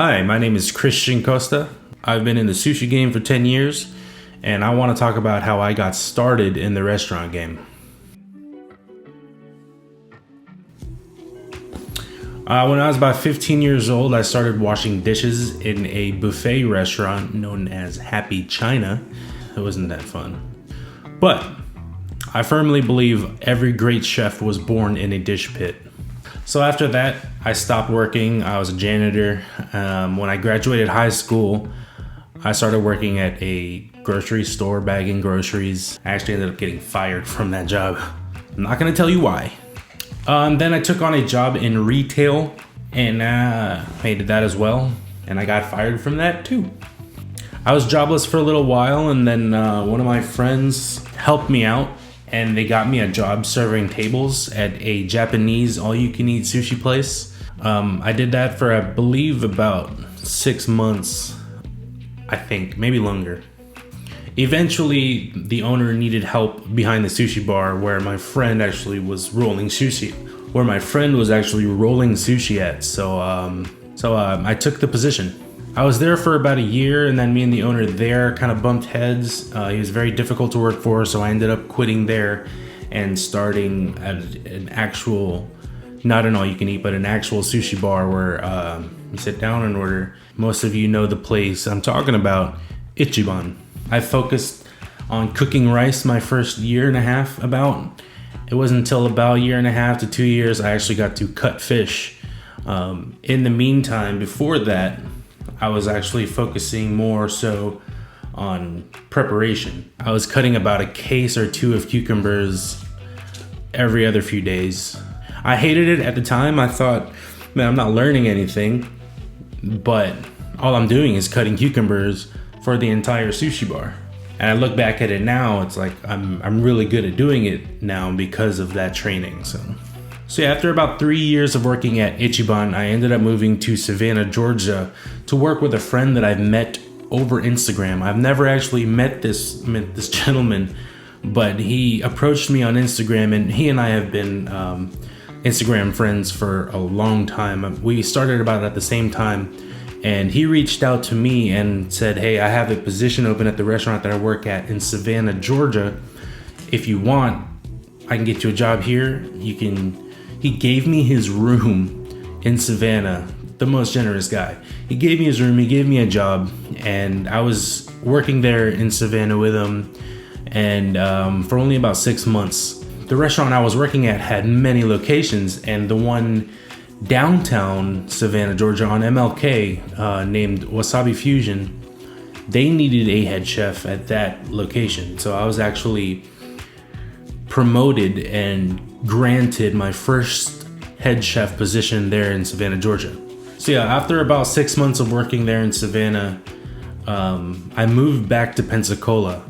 Hi, my name is Christian Costa. I've been in the sushi game for 10 years, and I want to talk about how I got started in the restaurant game. When I was about 15 years old, I started washing dishes in a buffet restaurant known as Happy China. It wasn't that fun. But I firmly believe every great chef was born in a dish pit. So after that, I stopped working. I was a janitor. When I graduated high school, I started working at a grocery store bagging groceries. I actually ended up getting fired from that job. I'm not going to tell you why. Then I took on a job in retail and I did that as well. And I got fired from that too. I was jobless for a little while, and then one of my friends helped me out and they got me a job serving tables at a Japanese all-you-can-eat sushi place. I did that for, I believe, about 6 months, I think, maybe longer. Eventually, the owner needed help behind the sushi bar where my friend actually was rolling sushi. At. So I took the position. I was there for about a year, and then me and the owner there kind of bumped heads. He was very difficult to work for, so I ended up quitting there and starting at an actual, not an all-you-can-eat, but an actual sushi bar where you sit down and order. Most of you know the place I'm talking about, Ichiban. I focused on cooking rice my first year and a half about. It wasn't until about a year and a half to 2 years I actually got to cut fish. In the meantime, before that, I was actually focusing more so on preparation. I was cutting about a case or two of cucumbers every other few days. I hated it at the time. I thought, man, I'm not learning anything, but all I'm doing is cutting cucumbers for the entire sushi bar. And I look back at it now, it's like I'm really good at doing it now because of that training. So yeah, after about 3 years of working at Ichiban, I ended up moving to Savannah, Georgia to work with a friend that I've met over Instagram. I've never actually met this gentleman, but he approached me on Instagram, and he and I have been Instagram friends for a long time. We started about at the same time, and he reached out to me and said, hey, I have a position open at the restaurant that I work at in Savannah, Georgia. If you want, I can get you a job here. He gave me his room in Savannah, the most generous guy. He gave me his room, he gave me a job, and I was working there in Savannah with him, and for only about 6 months. The restaurant I was working at had many locations, and the one downtown Savannah, Georgia on MLK, named Wasabi Fusion, they needed a head chef at that location. So I was actually promoted and granted my first head chef position there in Savannah, Georgia. So yeah, after about 6 months of working there in Savannah, I moved back to Pensacola,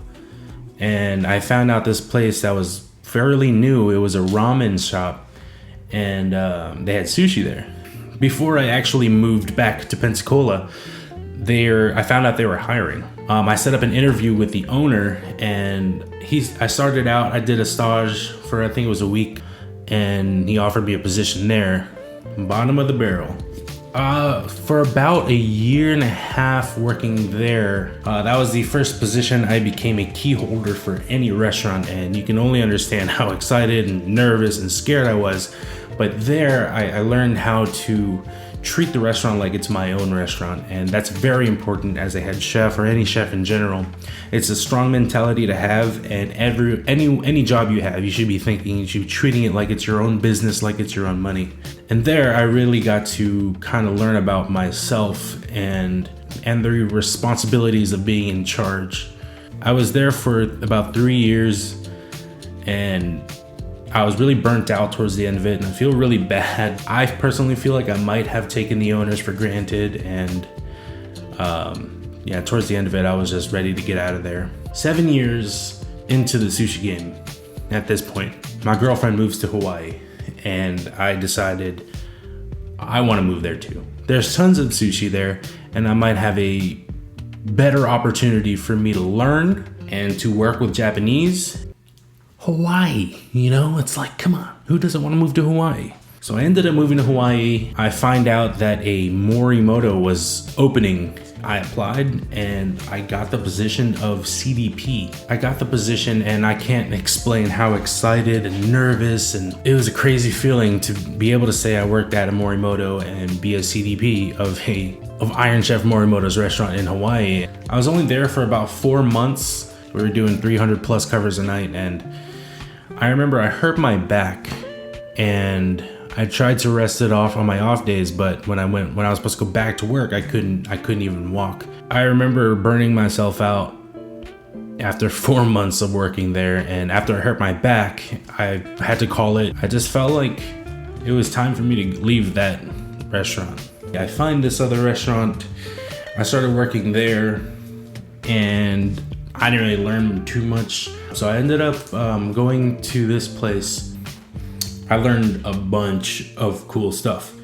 and I found out this place that was fairly new. It was a ramen shop, and they had sushi there. Before I actually moved back to Pensacola, I found out they were hiring. I set up an interview with the owner, and I started out, I did a stage for, I think it was a week, and he offered me a position there, bottom of the barrel. For about a year and a half working there, that was the first position I became a key holder for any restaurant, and you can only understand how excited and nervous and scared I was. But there, I learned how to treat the restaurant like it's my own restaurant, and that's very important as a head chef or any chef in general. It's a strong mentality to have, and any job you have, you should be thinking, you should be treating it like it's your own business, like it's your own money. And there, I really got to kind of learn about myself and the responsibilities of being in charge. I was there for about 3 years, and I was really burnt out towards the end of it, and I feel really bad. I personally feel like I might have taken the owners for granted, and towards the end of it, I was just ready to get out of there. 7 years into the sushi game at this point, my girlfriend moves to Hawaii, and I decided I want to move there too. There's tons of sushi there, and I might have a better opportunity for me to learn and to work with Japanese. Hawaii, it's like, come on, who doesn't want to move to Hawaii? So I ended up moving to Hawaii. I find out that a Morimoto was opening. I applied and I got the position of CDP. I got the position and I can't explain how excited and nervous, and it was a crazy feeling to be able to say I worked at a Morimoto and be a CDP of Iron Chef Morimoto's restaurant in Hawaii. I was only there for about 4 months. We were doing 300 plus covers a night, and I remember I hurt my back and I tried to rest it off on my off days, but when I was supposed to go back to work, I couldn't even walk. I remember burning myself out after 4 months of working there, and after I hurt my back, I had to call it. I just felt like it was time for me to leave that restaurant. I find this other restaurant. I started working there, and I didn't really learn too much. So I ended up going to this place. I learned a bunch of cool stuff.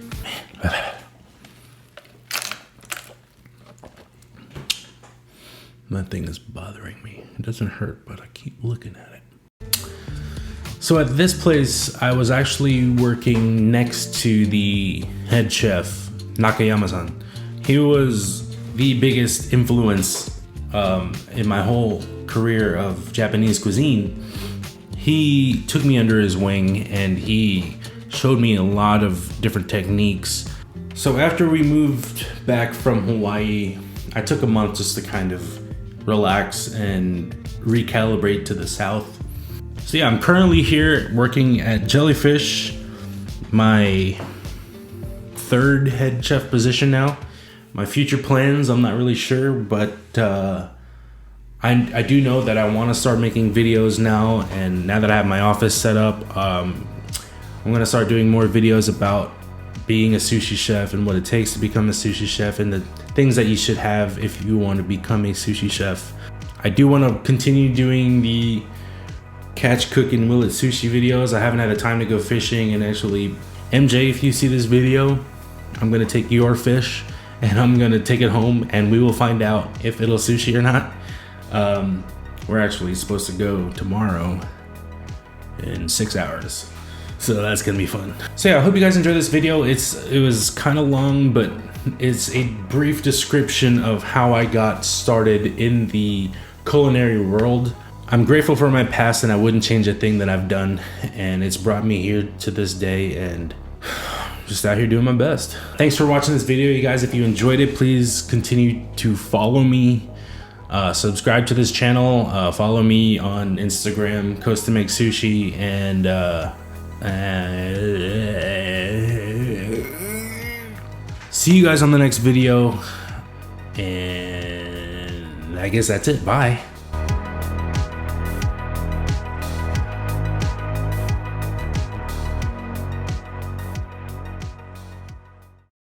That thing is bothering me. It doesn't hurt, but I keep looking at it. So at this place, I was actually working next to the head chef, Nakayama-san. He was the biggest influence in my whole career of Japanese cuisine. He took me under his wing and he showed me a lot of different techniques. So after we moved back from Hawaii, I took a month just to kind of relax and recalibrate to the South. So yeah, I'm currently here working at Jellyfish, my 3rd head chef position now. My future plans, I'm not really sure, but I do know that I want to start making videos now, and now that I have my office set up, I'm going to start doing more videos about being a sushi chef and what it takes to become a sushi chef and the things that you should have if you want to become a sushi chef. I do want to continue doing the catch, cook, and will it sushi videos. I haven't had the time to go fishing, and actually, MJ, if you see this video, I'm going to take your fish and I'm going to take it home and we will find out if it'll sushi or not. We're actually supposed to go tomorrow in 6 hours, so that's gonna be fun. So yeah, I hope you guys enjoyed this video. It was kind of long, but it's a brief description of how I got started in the culinary world. I'm grateful for my past and I wouldn't change a thing that I've done, and it's brought me here to this day, and just out here doing my best. Thanks for watching this video, you guys. If you enjoyed it, please continue to follow me. Subscribe to this channel, follow me on Instagram, CostaMakesSushi, and see you guys on the next video, and I guess that's it. Bye.